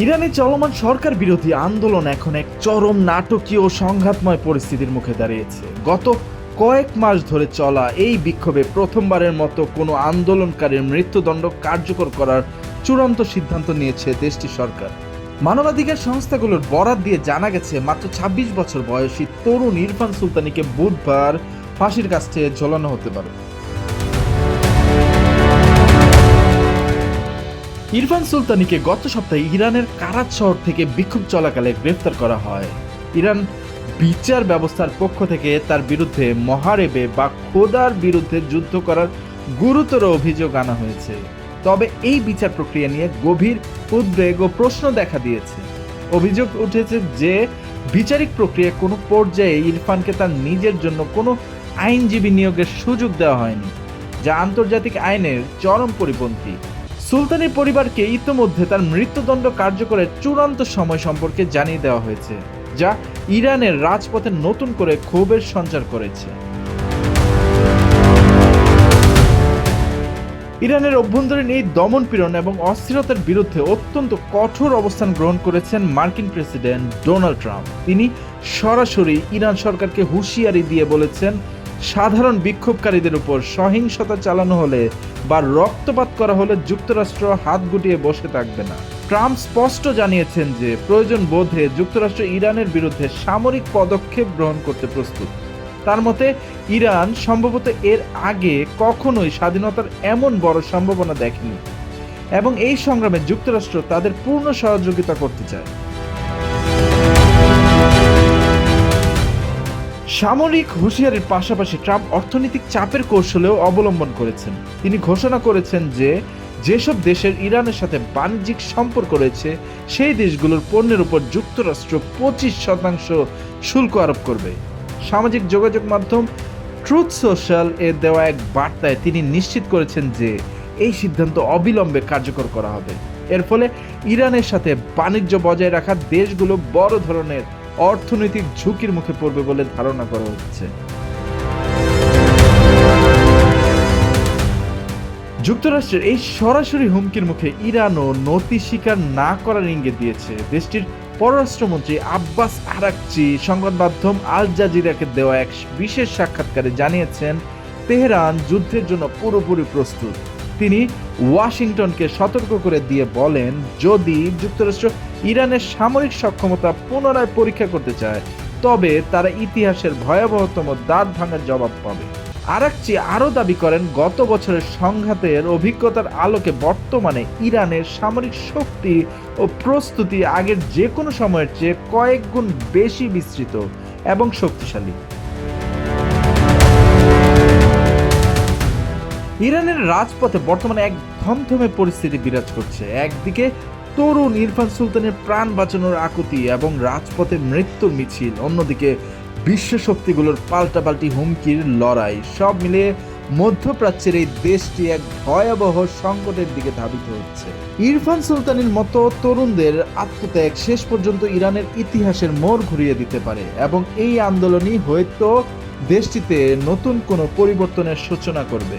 ইরানে চলমান সরকার বিরোধী আন্দোলন এখন এক চরম নাটকীয় ও সংঘাতময় পরিস্থিতির মুখে দাঁড়িয়েছে। গত কয়েক মাস ধরে চলা এই বিক্ষোভে প্রথমবারের মতো কোনো আন্দোলনকারীর মৃত্যুদণ্ড কার্যকর করার চূড়ান্ত সিদ্ধান্ত নিয়েছে দেশটির সরকার। মানবাধিকার সংস্থাগুলোর বরাত দিয়ে জানা গেছে, মাত্র ২৬ বছর বয়সী তরুণ ইরফান সুলতানিকে বুধবার ফাঁসির কাছে ঝোলানো হতে পারে। ইরফান সুলতানিকে গত সপ্তাহে ইরানের কারাত শহর থেকে বিক্ষোভ চলাকালে গ্রেফতার করা হয়। ইরান বিচার ব্যবস্থার পক্ষ থেকে তার বিরুদ্ধে মহারেবে বা খোদার বিরুদ্ধে যুদ্ধ করার গুরুতর অভিযোগ আনা হয়েছে। তবে এই বিচার প্রক্রিয়া নিয়ে গভীর উদ্বেগ ও প্রশ্ন দেখা দিয়েছে। অভিযোগ উঠেছে যে বিচারিক প্রক্রিয়ায় কোনো পর্যায়ে ইরফানকে তার নিজের জন্য কোনো আইনজীবী নিয়োগের সুযোগ দেওয়া হয়নি, যা আন্তর্জাতিক আইনের চরম পরিপন্থী। সুলতানের পরিবারকে ইতোমধ্যে তার মৃত্যুদণ্ড কার্যকরের চূড়ান্ত সময় সম্পর্কে জানিয়ে দেওয়া হয়েছে, যা ইরানের রাজপথে নতুন করে ক্ষোভের সঞ্চার করেছে। ইরানের অভ্যন্তরীণ এই দমনপীড়ন এবং অস্থিরতার বিরুদ্ধে অত্যন্ত কঠোর অবস্থান গ্রহণ করেছেন মার্কিন প্রেসিডেন্ট ডোনাল্ড ট্রাম্প। তিনি সরাসরি ইরান সরকারকে হুঁশিয়ারি দিয়ে বলেছেন, সাধারণ বিক্ষোভকারীদের উপর সহিংসতা চালানো হলে বা রক্তপাত করা হলে যুক্তরাষ্ট্র হাত গুটিয়ে বসে থাকবে না। ট্রাম্প স্পষ্ট জানিয়েছেন যে প্রয়োজন বোধে যুক্তরাষ্ট্র ইরানের বিরুদ্ধে সামরিক পদক্ষেপ গ্রহণ করতে প্রস্তুত। তার মতে, ইরান সম্ভবত এর আগে কখনোই স্বাধীনতার এমন বড় সম্ভাবনা দেখেনি এবং এই সংগ্রামে যুক্তরাষ্ট্র তাদের পূর্ণ সহযোগিতা করতে চায়। সামরিক হুঁশিয়ারির পাশাপাশি ট্রাম্প অর্থনৈতিক চাপের কৌশলেও অবলম্বন করেছেন। তিনি ঘোষণা করেছেন যে যেসব দেশের ইরানের সাথে বাণিজ্যিক সম্পর্ক রয়েছে সেই দেশগুলোর পণ্যের উপর যুক্তরাষ্ট্র ২৫% শুল্ক আরোপ করবে। সামাজিক যোগাযোগ মাধ্যম ট্রুথ সোশ্যাল এ দেওয়া এক বার্তায় তিনি নিশ্চিত করেছেন যে এই সিদ্ধান্ত অবিলম্বে কার্যকর করা হবে। এর ফলে ইরানের সাথে বাণিজ্য বজায় রাখা দেশগুলো বড় ধরনের অর্থনৈতিক ঝুঁকির মুখে পড়বে বলে ধারণা করা হচ্ছে। যুক্তরাষ্ট্রের এই সরাসরি হুমকির মুখে ইরানও নতি স্বীকার না করার ইঙ্গিত দিয়েছে। দেশটির পররাষ্ট্রমন্ত্রী আব্বাস আরাকচি সংবাদ মাধ্যম আল জাজিরাকে দেওয়া এক বিশেষ সাক্ষাৎকারে জানিয়েছেন, তেহরান যুদ্ধের জন্য পুরোপুরি প্রস্তুত। তিনি ওয়াশিংটনকে সতর্ক করে দিয়ে বলেন, যদি যুক্তরাষ্ট্র ইরানের সামরিক সক্ষমতা পুনরায় পরীক্ষা করতে চায় তবে তারা ইতিহাসের ভয়াবহতম দাঁত ভাঙার জবাব পাবে। আরাকচি আরও দাবি করেন, গত বছরের সংঘাতের অভিজ্ঞতার আলোকে বর্তমানে ইরানের সামরিক শক্তি ও প্রস্তুতি আগের যে কোনো সময়ের চেয়ে কয়েক গুণ বেশি বিস্তৃত এবং শক্তিশালী। ইরানের রাজপথে বর্তমানে এক থমথমে পরিস্থিতি বিরাজ করছে। একদিকে তরুণ ইরফান সুলতানের প্রাণ বাঁচানোর আকুতি এবং রাজপথে মৃত্যুর মিছিল, অন্যদিকে বিশ্ব শক্তিগুলোর পাল্টাপাল্টি হুমকির লড়াই। সব মিলিয়ে মধ্যপ্রাচ্যের এই দেশটি এক ভয়াবহ সংকটের দিকে ধাবিত হচ্ছে। ইরফান সুলতানের মতো তরুণদের আত্মত্যাগ শেষ পর্যন্ত ইরানের ইতিহাসের মোড় ঘুরিয়ে দিতে পারে এবং এই আন্দোলনই হয়তো দেশটিতে নতুন কোনো পরিবর্তনের সূচনা করবে।